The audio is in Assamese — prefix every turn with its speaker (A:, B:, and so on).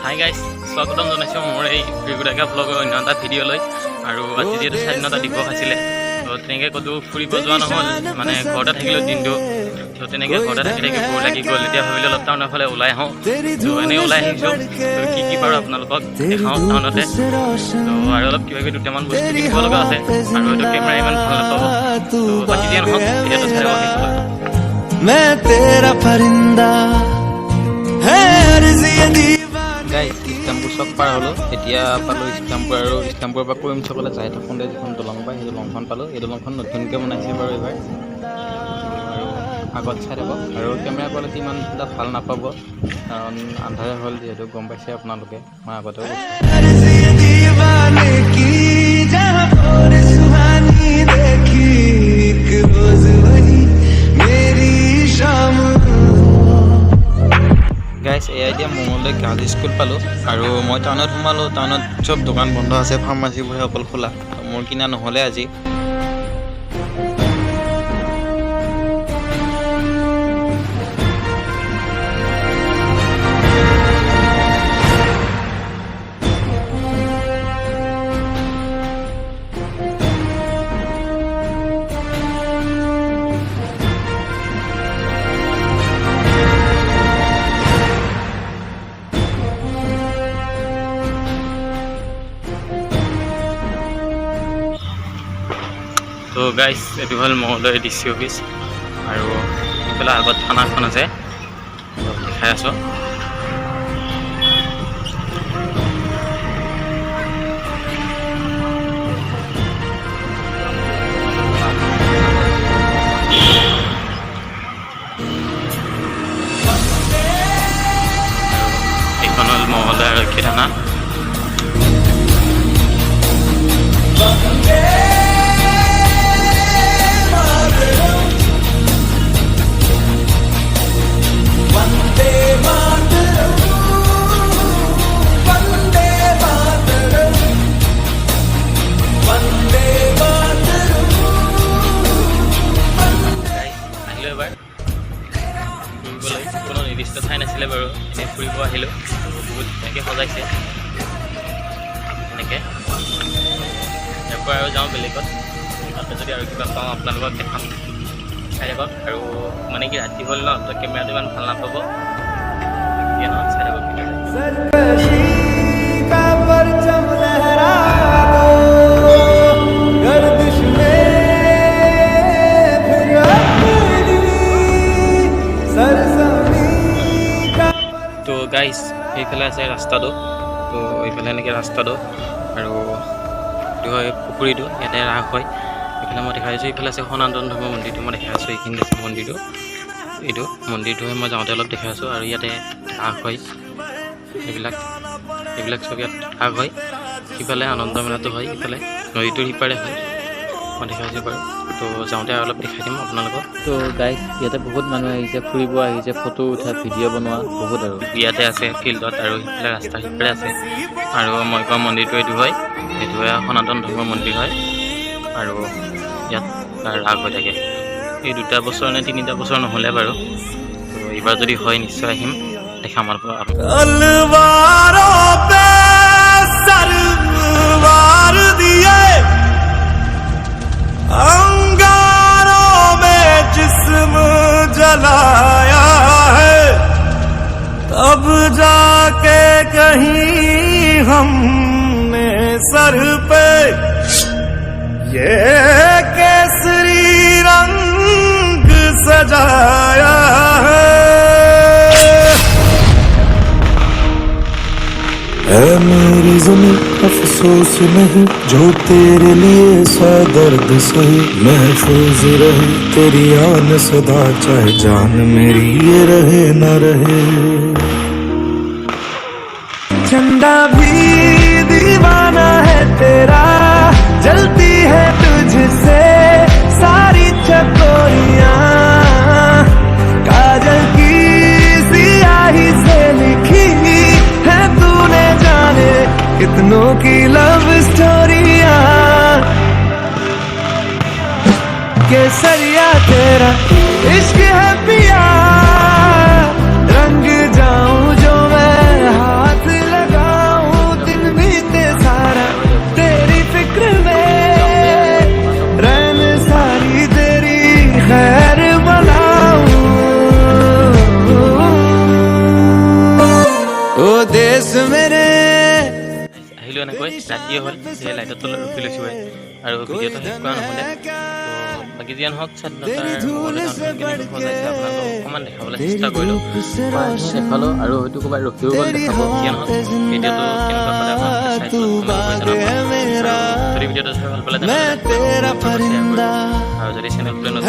A: হাই গাইজ, স্বাগতম জনাইছোঁ মোৰ এই ৰিগুডাকা ব্লগৰ অন্য এটা ভিডিঅ'লৈ। আৰু আজি যিহেতু স্বাধীনতা দিৱস আছিলে, তো তেনেকৈ ক'তো ফুৰিব যোৱা নহ'ল, মানে ঘৰতে থাকিলোঁ দিনটো। তো তেনেকৈ ঘৰতে থাকি বৰ লাগি গ'ল। এতিয়া ভাবিলোঁ অলপ টাউনৰ ফালে ওলাই আহোঁ। তো এনেই ওলাই আহিছোঁ, তো কি পাৰোঁ আপোনালোকক দেখাওঁ টাউনতে। তো আৰু অলপ কিবা কিবি দুটামান বস্তু কিনিব লগা আছে, আৰু এইটো কেমেৰা ইমান ভাল নাপাব। তো বাকী দিয়া নহওক, এতিয়াতো চাই আহিছোঁ।
B: मैं तेरा परिंदा है अर्ज़ ये दीवाना।
C: গাইজ ইষ্টামপুৰ চক পাৰ হ'লোঁ। এতিয়া পালোঁ ইষ্টামপুৰ, আৰু ইষ্টামপুৰৰ পৰা কৰিম চকলৈ যাই থাকোঁতে যিখন দলং পায় সেই দলংখন পালোঁ। এই দলংখন নতুনকৈ বনাইছে বাৰু এইবাৰ, আৰু আগত চাই থাকক। আৰু কেমেৰা কোৱালিটি ইমান এটা ভাল নাপাব, কাৰণ আন্ধাৰে হ'ল যিহেতু, গম পাইছে আপোনালোকে। মই আগতেও
B: अर्ज़ ये दीवाने की जहाँ और सुहानी देखी एक रोज़ वही मेरी शाम।
C: গাইজ এয়া এতিয়া মঙলদৈ গাৰ্লছ স্কুল পালোঁ, আৰু মই টাউনত সোমালোঁ। টাউনত চব দোকান বন্ধ আছে, ফাৰ্মাচীবোৰহে অকল খোলা। মোৰ কিনা নহ'লে আজি।
A: তো গাইজ এইটো হ'ল মঙলদৈ DC অফিচ, আৰু এইফালে আগত থানাখন আছে, দেখাই আছোঁ। এইখন হ'ল মঙলদৈ আৰক্ষী থানা। ফুৰিবলৈ কোনো নিৰ্দিষ্ট ঠাই নাছিলে বাৰু, এনেই ফুৰিব আহিলোঁ। বহুত ধুনীয়াকৈ সজাইছে এনেকৈ। ইয়াৰ পৰা আৰু যাওঁ বেলেগত, তাতে যদি আৰু কিবা পাওঁ আপোনালোকক দেখাম, চাই থাকক। আৰু মানে কি ৰাতি হ'ল ন, তো কেমেৰাটো ইমান ভাল নাপাব, চাই থাকক।
B: सरकशी का परचम लहरा दो गर्दिश में फिर अपनी सरजमी का।
A: তো গাইজ সেইফালে আছে ৰাস্তাটো, তো এইফালে এনেকৈ ৰাস্তাটো, আৰু এইটো হয় পুখুৰীটো, ইয়াতে ৰাস হয়। এইফালে মই দেখাই আছোঁ, এইফালে আছে সনাতন ধৰ্ম মন্দিৰটো মই দেখাই আছোঁ। এইখিনি আছে মন্দিৰটো, এইটো মন্দিৰটোহে মই যাওঁতে অলপ দেখাই আছোঁ। আৰু ইয়াতে ৰাস হয়, এইবিলাক চব ইয়াত ৰাস হয়। সিফালে আনন্দ মেলাটো হয়, ইফালে নদীটোৰ সিপাৰে হয়, মই দেখাইছোঁ বাৰু। তো যাওঁতে আৰু অলপ দেখাই দিম আপোনালোকক।
C: তো গাইজ ইয়াতে বহুত মানুহ আহিছে, ফুৰিব আহিছে, ফটো উঠা, ভিডিঅ' বনোৱা বহুত। আৰু
A: ইয়াতে আছে ফিল্ডত, আৰু সিফালে ৰাস্তাৰ সিপাৰে আছে। আৰু মই কোৱা মন্দিৰটো এইটো হয়, এইটোৱে সনাতন ধৰ্মৰ মন্দিৰ হয়, আৰু ইয়াত তাৰ ৰাস হৈ থাকে। এই 2 বছৰ নে 3 বছৰ নহ'লে বাৰু, তো এইবাৰ যদি হয় নিশ্চয় আহিম, দেখাম আপোনালোকক।
B: तलवारों पे सरवार दिए अंगारों में जिस्म जलाया है, तब जाके कहीं हमने सर पे ये केसरी रंग सजाया है। है मेरी ज़मीं अफसोस नहीं, जो तेरे लिए सा दर्द सही, महफूज रहे तेरी आन सदा, चाहे जान मेरी ये रहे न रहे। झंडा भी दीवाना है तेरा, जलती है तुझसे सारी चकोरियां, काजल की सियाही से लिखी है तूने जाने कितनों की लव स्टोरियां। केसरिया तेरा इश्क है पिया, रंग जाऊं जो मैं हाथ ले बरस मेरे
A: আহিলোঁ এনেকৈ ৰাতিয়ে হ'ল যে লাইটৰ তলত ৰখি লৈছোঁ আৰু ভিডিঅ'টো শেষ কৰা নহ'লে তো বাকী যিয়ে নহওক স্বাধীনতাৰ কেনেকৈ সজাইছে আপোনালোকক অকণমান দেখাবলৈ চেষ্টা কৰিলোঁ দেখালোঁ আৰু হয়তো ক'ৰবাত ৰখিও গ'ল দেখাব যিয়ে নহওক ভিডিঅ'টো কেনেকুৱা পালে আপোনালোকে চাইটো যদি ভিডিঅ'টো চাই ভাল পালে আৰু যদি চেনেলটো নতুন